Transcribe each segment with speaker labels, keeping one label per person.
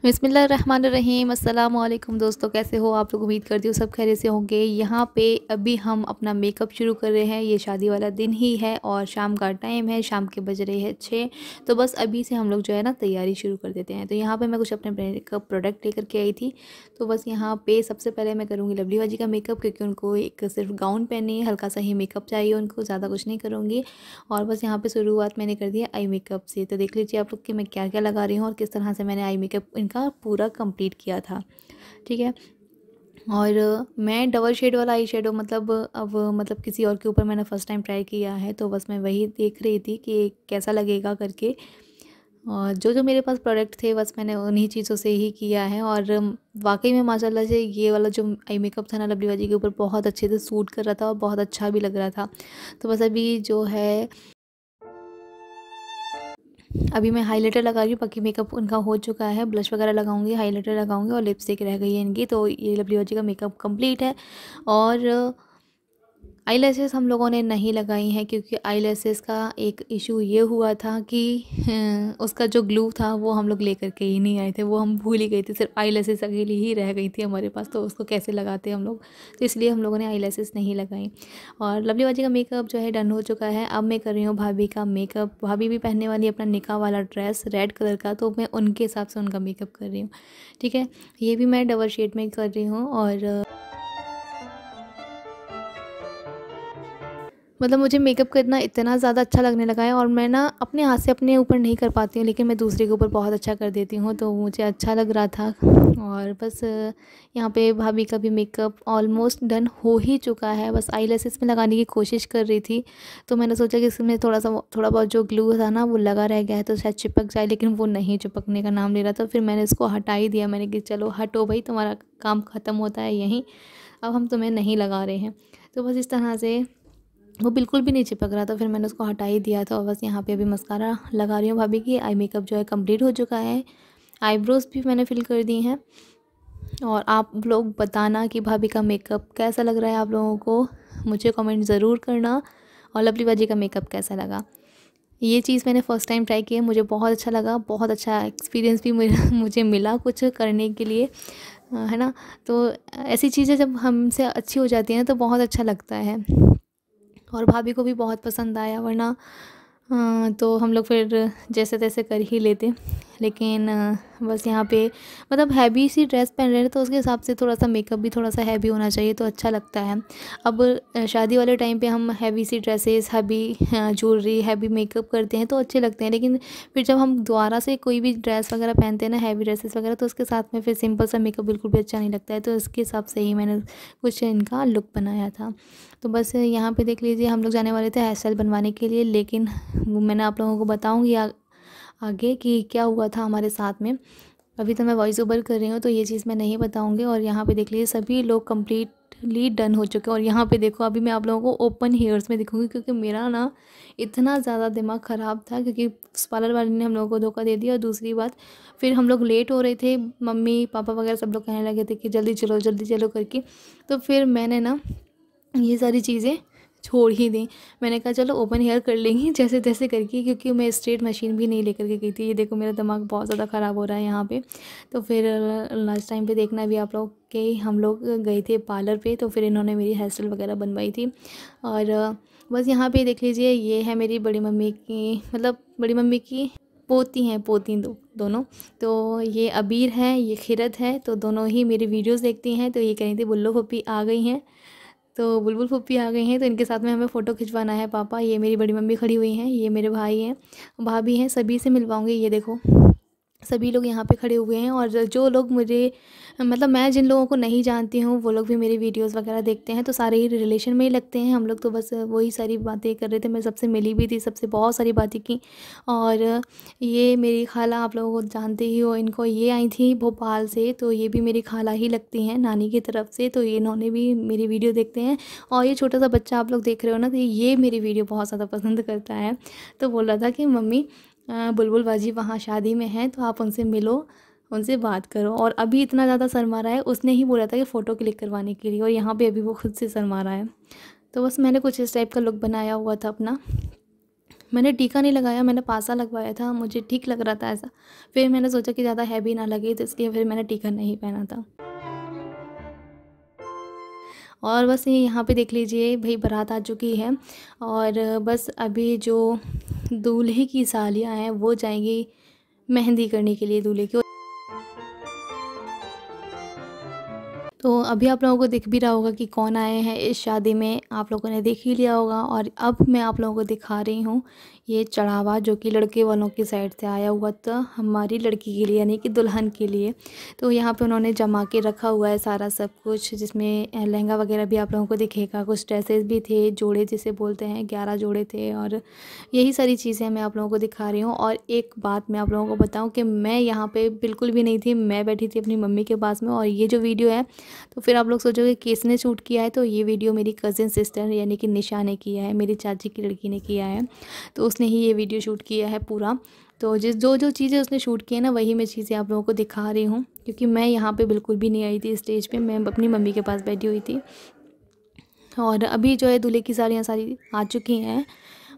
Speaker 1: बिस्मिल्लाहिर्रहमानिर्रहीम। अस्सलाम वालेकुम दोस्तों, कैसे हो आप लोग? उम्मीद करती हूँ सब खैरियत से होंगे। यहाँ पे अभी हम अपना मेकअप शुरू कर रहे हैं। ये शादी वाला दिन ही है और शाम का टाइम है, शाम के बज रहे हैं 6। तो बस अभी से हम लोग जो है ना तैयारी शुरू कर देते हैं। तो यहाँ पे मैं कुछ अपने मेकअप प्रोडक्ट लेकर के आई थी। तो बस यहाँ पे सबसे पहले मैं करूँगी लवली बाजी का मेकअप, क्योंकि उनको एक सिर्फ गाउन पहनी है, हल्का सा ही मेकअप चाहिए उनको, ज़्यादा कुछ नहीं करूँगी। और बस यहाँ पे शुरुआत मैंने कर दी है आई मेकअप से। तो देख लीजिए आप लोग कि मैं क्या क्या लगा रही हूँ और किस तरह से मैंने आई मेकअप इनका पूरा कंप्लीट किया था। ठीक है। और मैं डबल शेड वाला आई शेडो मतलब किसी और के ऊपर मैंने फ़र्स्ट टाइम ट्राई किया है, तो बस मैं वही देख रही थी कि कैसा लगेगा करके। और जो जो मेरे पास प्रोडक्ट थे बस मैंने उन्हीं चीज़ों से ही किया है। और वाकई में माशाल्लाह से ये वाला जो आई मेकअप था ना लवली बाजी के ऊपर बहुत अच्छे से सूट कर रहा था और बहुत अच्छा भी लग रहा था। तो बस अभी मैं हाइलाइटर लगा रही हूँ। बाकी मेकअप उनका हो चुका है, ब्लश वगैरह लगाऊंगी, हाइलाइटर लगाऊंगी और लिपस्टिक रह गई है इनकी। तो ये लवली बाजी का मेकअप कंप्लीट है। और आई लैशेस हम लोगों ने नहीं लगाई हैं, क्योंकि आई लैशेस का एक इशू ये हुआ था कि उसका जो ग्लू था वो हम लोग लेकर के ही नहीं आए थे, वो हम भूल ही गए थे। सिर्फ आई लैशेस अकेली ही रह गई थी हमारे पास, तो उसको कैसे लगाते हम लोग। तो इसलिए हम लोगों ने आई लैशेस नहीं लगाई। और लवली बाजी का मेकअप जो है डन हो चुका है। अब मैं कर रही हूँ भाभी का मेकअप। भाभी भी पहनने वाली है अपना निकाह वाला ड्रेस रेड कलर का, तो मैं उनके हिसाब से उनका मेकअप कर रही हूँ। ठीक है। ये भी मैं डबल शेड में कर रही हूँ। और मतलब मुझे मेकअप करना इतना ज़्यादा अच्छा लगने लगा है। और मैं ना अपने हाथ से अपने ऊपर नहीं कर पाती हूँ, लेकिन मैं दूसरे के ऊपर बहुत अच्छा कर देती हूँ, तो मुझे अच्छा लग रहा था। और बस यहाँ पे भाभी का भी मेकअप ऑलमोस्ट डन हो ही चुका है। बस आई लैशेस में लगाने की कोशिश कर रही थी, तो मैंने सोचा कि इसमें थोड़ा बहुत जो ग्लू था ना वो लगा रह गया है, तो शायद चिपक जाए, लेकिन वो नहीं चिपकने का नाम ले रहा था। फिर मैंने इसको हटा ही दिया। मैंने कि चलो हटो भाई, तुम्हारा काम ख़त्म होता है यहीं, अब हम तुम्हें नहीं लगा रहे हैं। तो बस इस तरह से वो बिल्कुल भी नहीं चिपक रहा था, फिर मैंने उसको हटा ही दिया था। और बस यहाँ पे अभी मस्कारा लगा रही हूँ भाभी की। आई मेकअप जो है कंप्लीट हो चुका है। आईब्रोज़ भी मैंने फिल कर दी हैं। और आप लोग बताना कि भाभी का मेकअप कैसा लग रहा है आप लोगों को, मुझे कमेंट ज़रूर करना। और लवली बाजी का मेकअप कैसा लगा। ये चीज़ मैंने फ़र्स्ट टाइम ट्राई की है, मुझे बहुत अच्छा लगा, बहुत अच्छा एक्सपीरियंस भी मुझे मिला कुछ करने के लिए, है ना। तो ऐसी चीज़ें जब हमसे अच्छी हो जाती हैं ना तो बहुत अच्छा लगता है। और भाभी को भी बहुत पसंद आया, वरना तो हम लोग फिर जैसे तैसे कर ही लेते। लेकिन बस यहाँ पे मतलब हैवी सी ड्रेस पहन रहे हैं, तो उसके हिसाब से थोड़ा सा मेकअप भी थोड़ा सा हैवी होना चाहिए, तो अच्छा लगता है। अब शादी वाले टाइम पे हम हैवी सी dresses, heavy jewellery, heavy makeup करते हैं तो अच्छे लगते हैं। लेकिन फिर जब हम दोबारा से कोई भी ड्रेस वगैरह पहनते हैं ना, हैवी ड्रेसेस वगैरह, तो उसके साथ में फिर सिंपल सा मेकअप बिल्कुल भी अच्छा नहीं लगता है। तो इसके हिसाब से ही मैंने कुछ इनका लुक बनाया था। तो बस यहाँ पे देख लीजिए, हम लोग जाने वाले थे हेयर स्टाइल बनवाने के लिए, लेकिन वो मैंने आप लोगों को बताऊँगी आगे कि क्या हुआ था हमारे साथ में। अभी तो मैं वॉइस ओवर कर रही हूँ, तो ये चीज़ मैं नहीं बताऊँगी। और यहाँ पे देख लीजिए सभी लोग कम्प्लीटली डन हो चुके हैं। और यहाँ पे देखो अभी मैं आप लोगों को ओपन हेयर्स में दिखूँगी, क्योंकि मेरा ना इतना ज़्यादा दिमाग ख़राब था, क्योंकि उस पार्लर वाले ने हम लोगों को धोखा दे दिया। और दूसरी बात, फिर हम लोग लेट हो रहे थे, मम्मी पापा वगैरह सब लोग कहने लगे थे कि जल्दी चलो करके। तो फिर मैंने ना ये सारी चीज़ें छोड़ ही दी। मैंने कहा चलो ओपन हेयर कर लेंगे जैसे तैसे करके, क्योंकि मैं स्ट्रेट मशीन भी नहीं लेकर के गई थी। ये देखो मेरा दिमाग बहुत ज़्यादा ख़राब हो रहा है यहाँ पे। तो फिर लास्ट टाइम पे देखना भी आप लोग के, हम लोग गए थे पार्लर पे, तो फिर इन्होंने मेरी हेयर स्टाइल वगैरह बनवाई थी। और बस यहाँ पे देख लीजिए, ये है मेरी बड़ी मम्मी की, मतलब बड़ी मम्मी की पोती हैं, पोती दोनों। तो ये अबीर है, ये खिरत है, तो दोनों ही मेरी वीडियोस देखती हैं। तो ये कह रही थी बुल्लो पप्पी आ गई हैं, तो बुलबुल पप्पी आ गई हैं, तो इनके साथ में हमें फ़ोटो खिंचवाना है। पापा, ये मेरी बड़ी मम्मी खड़ी हुई हैं, ये मेरे भाई हैं, भाभी हैं, सभी से मिलवाऊंगी। ये देखो सभी लोग यहाँ पे खड़े हुए हैं। और जो लोग मुझे, मतलब मैं जिन लोगों को नहीं जानती हूँ, वो लोग भी मेरी वीडियोस वगैरह देखते हैं, तो सारे ही रिलेशन में ही लगते हैं हम लोग। तो बस वही सारी बातें कर रहे थे। मैं सबसे मिली भी थी, सबसे बहुत सारी बातें की। और ये मेरी खाला, आप लोगों को जानते ही हो इनको, ये आई थी भोपाल से, तो ये भी मेरी खाला ही लगती हैं नानी की तरफ से। तो ये इन्होंने भी मेरी वीडियो देखते हैं। और ये छोटा सा बच्चा आप लोग देख रहे हो ना, तो ये मेरी वीडियो बहुत ज़्यादा पसंद करता है। तो बोल रहा था कि मम्मी बुलबुल बाजी वहाँ शादी में हैं, तो आप उनसे मिलो, उनसे बात करो। और अभी इतना ज़्यादा शर्मा रहा है, उसने ही बोला था कि फ़ोटो क्लिक करवाने के लिए, और यहाँ पे अभी वो खुद से शर्मा रहा है। तो बस मैंने कुछ इस टाइप का लुक बनाया हुआ था अपना। मैंने टीका नहीं लगाया, मैंने पासा लगवाया था, मुझे ठीक लग रहा था ऐसा। फिर मैंने सोचा कि ज़्यादा हैवी ना लगे, तो इसलिए फिर मैंने टीका नहीं पहना था। और बस ये यहाँ पे देख लीजिए भई बारात आ चुकी है और बस अभी जो दूल्हे की सालियाँ हैं वो जाएंगी मेहंदी करने के लिए दूल्हे की। तो अभी आप लोगों को दिख भी रहा होगा कि कौन आए हैं इस शादी में, आप लोगों ने देख ही लिया होगा। और अब मैं आप लोगों को दिखा रही हूँ ये चढ़ावा जो कि लड़के वालों की साइड से आया हुआ था हमारी लड़की के लिए, यानी कि दुल्हन के लिए। तो यहाँ पे उन्होंने जमा के रखा हुआ है सारा सब कुछ, जिसमें लहंगा वगैरह भी आप लोगों को दिखेगा, कुछ ड्रेसेस भी थे, जोड़े जिसे बोलते हैं, 11 जोड़े थे और यही सारी चीज़ें मैं आप लोगों को दिखा रही हूँ। और एक बात मैं आप लोगों को बताऊँ कि मैं यहाँ पर बिल्कुल भी नहीं थी, मैं बैठी थी अपनी मम्मी के पास में। और ये जो वीडियो है तो फिर आप लोग सोचोगे किसने शूट किया है, तो ये वीडियो मेरी कज़िन सिस्टर यानी कि निशा ने किया है, मेरी चाची की लड़की ने किया है। तो उसने ही ये वीडियो शूट किया है पूरा। तो जो चीज़ें उसने शूट की है ना, वही मैं चीज़ें आप लोगों को दिखा रही हूँ, क्योंकि मैं यहाँ पे बिल्कुल भी नहीं आई थी स्टेज पे, मैं अपनी मम्मी के पास बैठी हुई थी। और अभी जो है दूल्हे की साड़ियाँ सारी आ चुकी हैं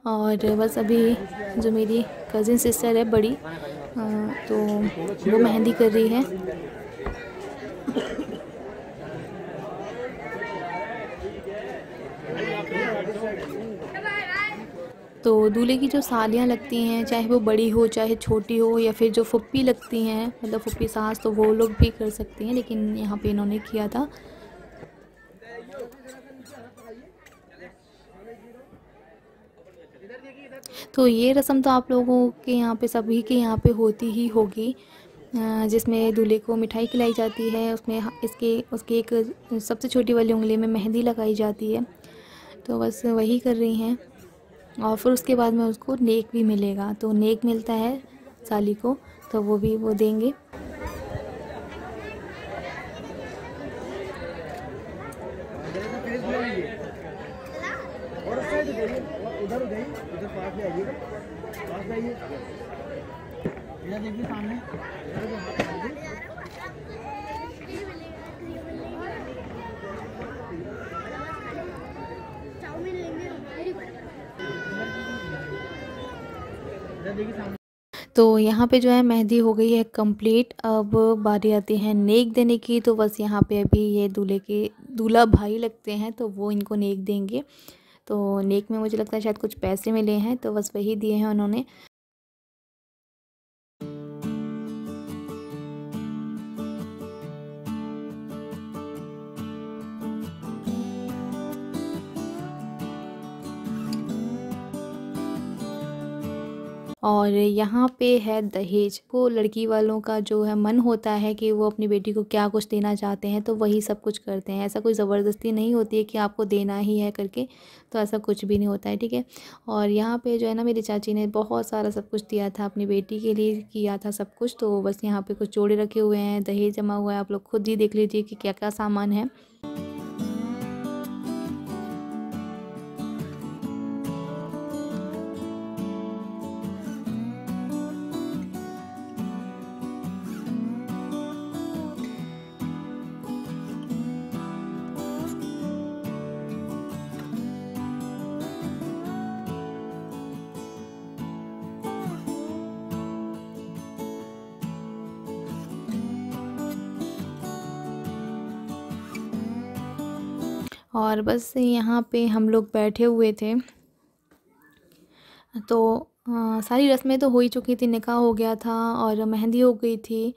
Speaker 1: और बस अभी जो मेरी कज़िन सिस्टर है बड़ी, तो वो मेहंदी कर रही है। तो दूल्हे की जो सालियाँ लगती हैं, चाहे वो बड़ी हो चाहे छोटी हो, या फिर जो फुप्पी लगती हैं, मतलब फुप्पी सास, तो वो लोग भी कर सकती हैं, लेकिन यहाँ पे इन्होंने किया था। तो ये रस्म तो आप लोगों के यहाँ पे, सभी के यहाँ पे होती ही होगी, जिसमें दूल्हे को मिठाई खिलाई जाती है, उसमें उसके एक सबसे छोटी वाली उंगली में मेहंदी लगाई जाती है। तो बस वही कर रही हैं। और फिर उसके बाद में उसको नेक भी मिलेगा, तो नेक मिलता है साली को, तो वो भी वो देंगे। तो यहाँ पे जो है मेहंदी हो गई है कंप्लीट। अब बारी आती है नेक देने की। तो बस यहाँ पे अभी ये दूल्हा भाई लगते हैं, तो वो इनको नेक देंगे। तो नेक में मुझे लगता है शायद कुछ पैसे मिले हैं, तो बस वही दिए हैं उन्होंने। और यहाँ पे है दहेज को, लड़की वालों का जो है मन होता है कि वो अपनी बेटी को क्या कुछ देना चाहते हैं, तो वही सब कुछ करते हैं। ऐसा कोई ज़बरदस्ती नहीं होती है कि आपको देना ही है करके, तो ऐसा कुछ भी नहीं होता है, ठीक है। और यहाँ पे जो है ना, मेरी चाची ने बहुत सारा सब कुछ दिया था, अपनी बेटी के लिए किया था सब कुछ। तो बस यहाँ पे कुछ जोड़े रखे हुए हैं, दहेज जमा हुआ है, आप लोग खुद ही देख लीजिए कि क्या क्या सामान है। और बस यहाँ पे हम लोग बैठे हुए थे, तो सारी रस्में तो हो ही चुकी थी, निकाह हो गया था और मेहंदी हो गई थी।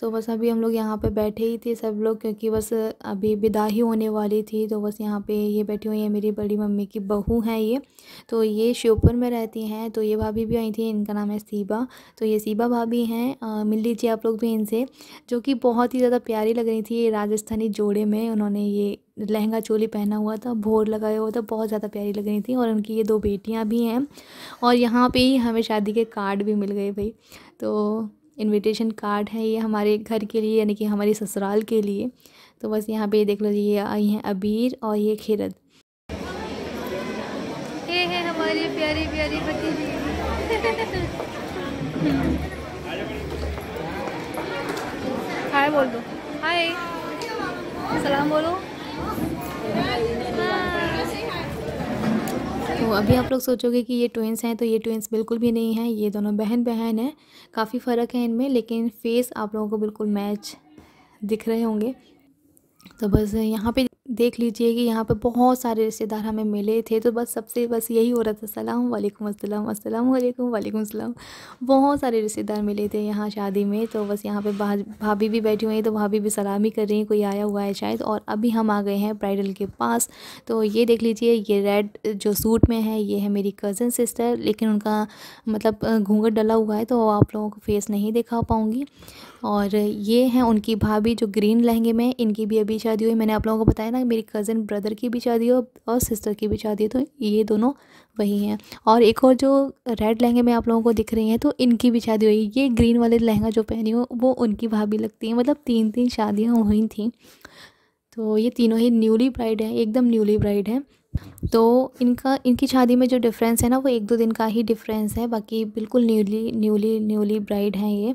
Speaker 1: तो बस अभी हम लोग यहाँ पे बैठे ही थे सब लोग, क्योंकि बस अभी विदाई होने वाली थी। तो बस यहाँ पे ये बैठी हुई है, मेरी बड़ी मम्मी की बहू हैं ये। तो ये श्योपुर में रहती हैं। तो ये भाभी भी आई थी, इनका नाम है सीबा। तो ये सीबा भाभी हैं, मिल लीजिए आप लोग भी इनसे, जो कि बहुत ही ज़्यादा प्यारी लग रही थी। ये राजस्थानी जोड़े में उन्होंने ये लहंगा चोली पहना हुआ था, भोर लगाया हुआ था, बहुत ज़्यादा प्यारी लग रही थी। और उनकी ये 2 बेटियाँ भी हैं। और यहाँ पे ही हमें शादी के कार्ड भी मिल गए भाई। तो इनविटेशन कार्ड है ये हमारे घर के लिए, यानी कि हमारी ससुराल के लिए। तो बस यहाँ पे देख लो, ये आई हैं अबीर और ये खिरद। ये है हमारी प्यारी प्यारी भतीजी। हाय बोल दो, हाय, सलाम बोलो। तो अभी आप लोग सोचोगे कि ये ट्विन्स हैं, तो ये ट्विन्स बिल्कुल भी नहीं हैं, ये दोनों बहन बहन हैं। काफ़ी फ़र्क है इनमें, लेकिन फेस आप लोगों को बिल्कुल मैच दिख रहे होंगे। तो बस यहाँ पे देख लीजिए कि यहाँ पे बहुत सारे रिश्तेदार हमें मिले थे, तो बस सबसे बस यही हो रहा था, सलाम वालेकुम अस्सलाम, अस्सलाम वालेकुम वालेकुम सलाम। बहुत सारे रिश्तेदार मिले थे यहाँ शादी में। तो बस यहाँ पे भाभी भी बैठी हुई हैं, तो भाभी भी सलाम ही कर रही हैं, कोई आया हुआ है शायद। और अभी हम आ गए हैं ब्राइडल के पास। तो ये देख लीजिए, ये रेड जो सूट में है ये है मेरी कज़न सिस्टर, लेकिन उनका मतलब घूंघट डला हुआ है तो आप लोगों को फेस नहीं दिखा पाऊँगी। और ये हैं उनकी भाभी जो ग्रीन लहंगे में, इनकी भी अभी शादी हुई। मैंने आप लोगों को बताया ना, मेरी कज़न ब्रदर की भी शादी हो और सिस्टर की भी शादी है, तो ये दोनों वही हैं। और एक और जो रेड लहंगे में आप लोगों को दिख रही हैं, तो इनकी भी शादी हुई। ये ग्रीन वाले लहंगा जो पहनी हो वो उनकी भाभी लगती हैं, मतलब 3 शादियाँ हुई थी। तो ये तीनों ही न्यूली ब्राइड हैं, एकदम न्यूली ब्राइड हैं। तो इनकी शादी में जो डिफरेंस है ना, वो 1-2 दिन का ही डिफरेंस है, बाकी बिल्कुल न्यूली ब्राइड हैं ये।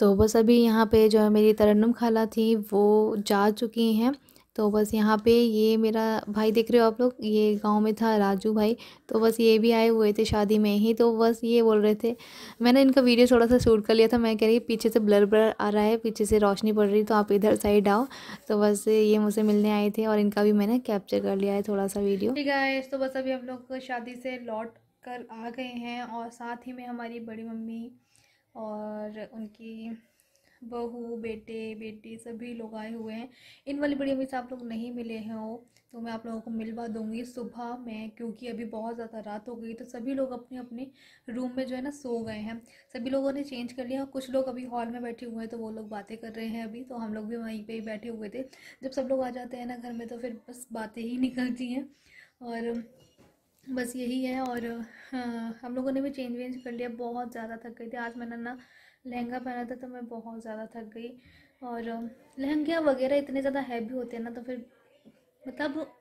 Speaker 1: तो बस अभी यहाँ पे जो है मेरी तरन्नुम खाला थी वो जा चुकी हैं। तो बस यहाँ पे ये मेरा भाई देख रहे हो आप लोग, ये गांव में था राजू भाई। तो बस ये भी आए हुए थे शादी में ही। तो बस ये बोल रहे थे, मैंने इनका वीडियो थोड़ा सा शूट कर लिया था। मैं कह रही पीछे से ब्लर ब्लर आ रहा है, पीछे से रोशनी पड़ रही, तो आप इधर साइड आओ। तो बस ये मुझसे मिलने आए थे और इनका भी मैंने कैप्चर कर लिया है थोड़ा सा वीडियो। ठीक है, तो बस अभी हम लोग शादी से लौट कर आ गए हैं और साथ ही में हमारी बड़ी मम्मी और उनकी बहू बेटे बेटी सभी लोग आए हुए हैं। इन वाली बड़ी अम्मी से आप लोग नहीं मिले हैं हो, तो मैं आप लोगों को मिलवा दूंगी सुबह में, क्योंकि अभी बहुत ज़्यादा रात हो गई। तो सभी लोग अपने अपने रूम में जो है ना सो गए हैं। सभी लोगों ने चेंज कर लिया, कुछ लोग अभी हॉल में बैठे हुए हैं, तो वो लोग बातें कर रहे हैं अभी। तो हम लोग भी वहीं पे ही बैठे हुए थे। जब सब लोग आ जाते हैं ना घर में, तो फिर बस बातें ही निकलती हैं और बस यही है। और हाँ, हम लोगों ने भी चेंज वेंज कर लिया। बहुत ज़्यादा थक गई थी आज। मैंने ना लहंगा पहना था, तो मैं बहुत ज़्यादा थक गई। और लहंगा वगैरह इतने ज़्यादा हैवी होते हैं ना, तो फिर मतलब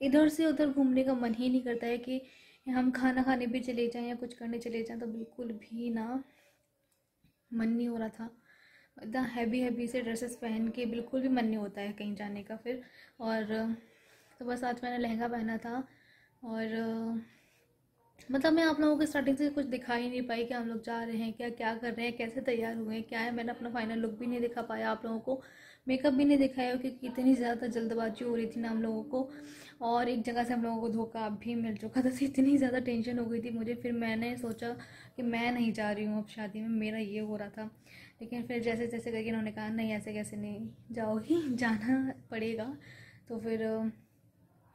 Speaker 1: इधर से उधर घूमने का मन ही नहीं करता है कि हम खाना खाने भी चले जाएं या कुछ करने चले जाएं। तो बिल्कुल भी ना मन नहीं हो रहा था। इतना हैवी हैवी से ड्रेसेस पहन के बिल्कुल भी मन नहीं होता है कहीं जाने का फिर। और तो बस आज मैंने लहंगा पहना था। और मतलब मैं आप लोगों को स्टार्टिंग से कुछ दिखा ही नहीं पाई कि हम लोग जा रहे हैं, क्या क्या कर रहे हैं, कैसे तैयार हुए हैं, क्या है। मैंने अपना फाइनल लुक भी नहीं दिखा पाया आप लोगों को, मेकअप भी नहीं दिखाया, क्योंकि इतनी ज़्यादा जल्दबाजी हो रही थी ना हम लोगों को। और एक जगह से हम लोगों को धोखा भी मिल चुका था, तो इतनी ज़्यादा टेंशन हो गई थी मुझे। फिर मैंने सोचा कि मैं नहीं जा रही हूँ अब शादी में, मेरा ये हो रहा था। लेकिन फिर जैसे जैसे करके इन्होंने कहा नहीं ऐसे कैसे नहीं जाओगी, जाना पड़ेगा। तो फिर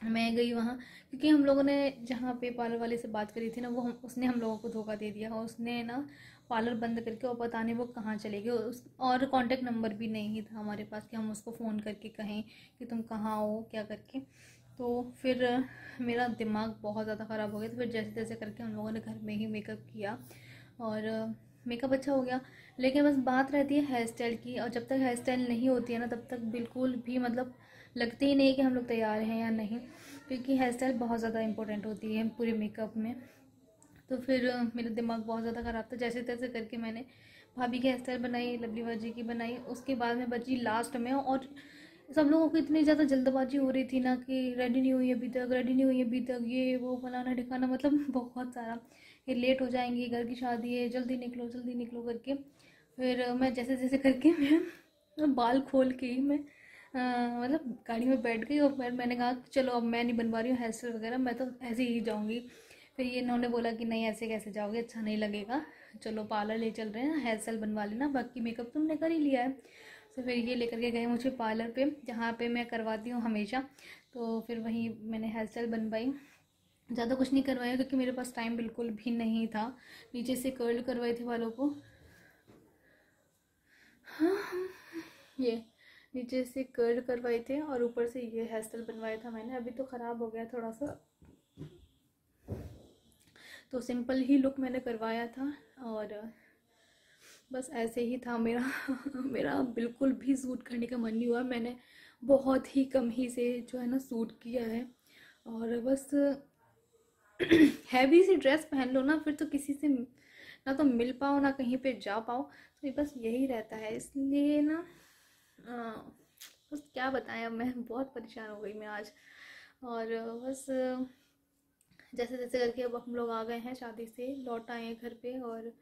Speaker 1: मैं गई वहाँ, क्योंकि हम लोगों ने जहाँ पे पार्लर वाले से बात करी थी ना, वो उसने हम लोगों को धोखा दे दिया। और उसने ना पार्लर बंद करके, और पता नहीं वो कहाँ चले गए। और कांटेक्ट नंबर भी नहीं था हमारे पास कि हम उसको फ़ोन करके कहें कि तुम कहाँ हो क्या करके। तो फिर मेरा दिमाग बहुत ज़्यादा ख़राब हो गया। तो फिर जैसे तैसे करके हम लोगों ने घर में ही मेकअप किया और मेकअप अच्छा हो गया। लेकिन बस बात रहती है हेयर स्टाइल की, और जब तक हेयर स्टाइल नहीं होती है ना, तब तक बिल्कुल भी मतलब लगते ही नहीं है कि हम लोग तैयार हैं या नहीं, क्योंकि हेयर स्टाइल बहुत ज़्यादा इंपॉर्टेंट होती है पूरे मेकअप में। तो फिर मेरा दिमाग बहुत ज़्यादा ख़राब था। जैसे तैसे करके मैंने भाभी की हेयर स्टाइल बनाई, लवली बाजी की बनाई, उसके बाद में बची लास्ट में। और सब लोगों को इतनी ज़्यादा जल्दबाजी हो रही थी ना कि रेडी नहीं हुई अभी तक, रेडी नहीं हुई अभी तक, ये वो फलाना ठिकाना, मतलब बहुत सारा, ये लेट हो जाएंगी, घर की शादी है, जल्दी निकलो करके। फिर मैं जैसे जैसे करके मैं बाल खोल के ही मैं मतलब गाड़ी में बैठ गई। और फिर मैंने कहा चलो अब मैं नहीं बनवा रही हूँ हेयर स्टाइल वगैरह, मैं तो ऐसे ही जाऊँगी। फिर ये इन्होंने बोला कि नहीं ऐसे कैसे जाओगे, अच्छा नहीं लगेगा, चलो पार्लर ले चल रहे हैं, हेयर स्टाइल बनवा लेना, बाकी मेकअप तुमने कर ही लिया है। तो फिर ये लेकर के गए मुझे पार्लर पे, जहाँ पे मैं करवाती हूँ हमेशा। तो फिर वहीं मैंने हेयर स्टाइल बनवाई। ज़्यादा कुछ नहीं करवाया क्योंकि मेरे पास टाइम बिल्कुल भी नहीं था। नीचे से कर्ल करवाए थे बालों को, हाँ ये नीचे से कर्ल करवाए थे और ऊपर से ये हेयर स्टाइल बनवाया था मैंने। अभी तो ख़राब हो गया थोड़ा सा, तो सिंपल ही लुक मैंने करवाया था। और बस ऐसे ही था मेरा मेरा बिल्कुल भी सूट करने का मन नहीं हुआ। मैंने बहुत ही कम ही से जो है ना सूट किया है। और बस हैवी सी ड्रेस पहन लो ना, फिर तो किसी से ना तो मिल पाओ ना कहीं पे जा पाओ, तो बस यही रहता है। इसलिए ना बस क्या बताएं, अब मैं बहुत परेशान हो गई मैं आज। और बस जैसे जैसे करके अब हम लोग आ गए हैं, शादी से लौट आए हैं घर पे। और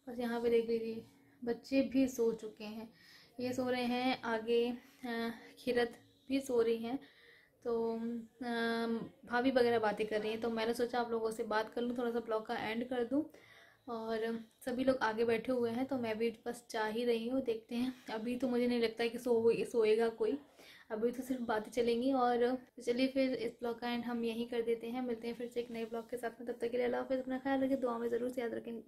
Speaker 1: बस यहाँ पे देख लीजिए बच्चे भी सो चुके हैं, ये सो रहे हैं आगे, खीरत भी सो रही हैं। तो भाभी वगैरह बातें कर रही हैं, तो मैंने सोचा आप लोगों से बात कर लूँ, थोड़ा सा ब्लॉग का एंड कर दूँ। और सभी लोग आगे बैठे हुए हैं, तो मैं भी बस चाह ही रही हूँ, देखते हैं। अभी तो मुझे नहीं लगता है कि सोएगा कोई, अभी तो सिर्फ बातें चलेंगी। और तो चलिए फिर इस ब्लॉग का एंड हम यहीं कर देते हैं, मिलते हैं फिर से एक नए ब्लॉग के साथ में। तब तक के लिए अल्लाह हाफ़िज़, अपना ख्याल रखें, दुआ में ज़रूर से याद रखें।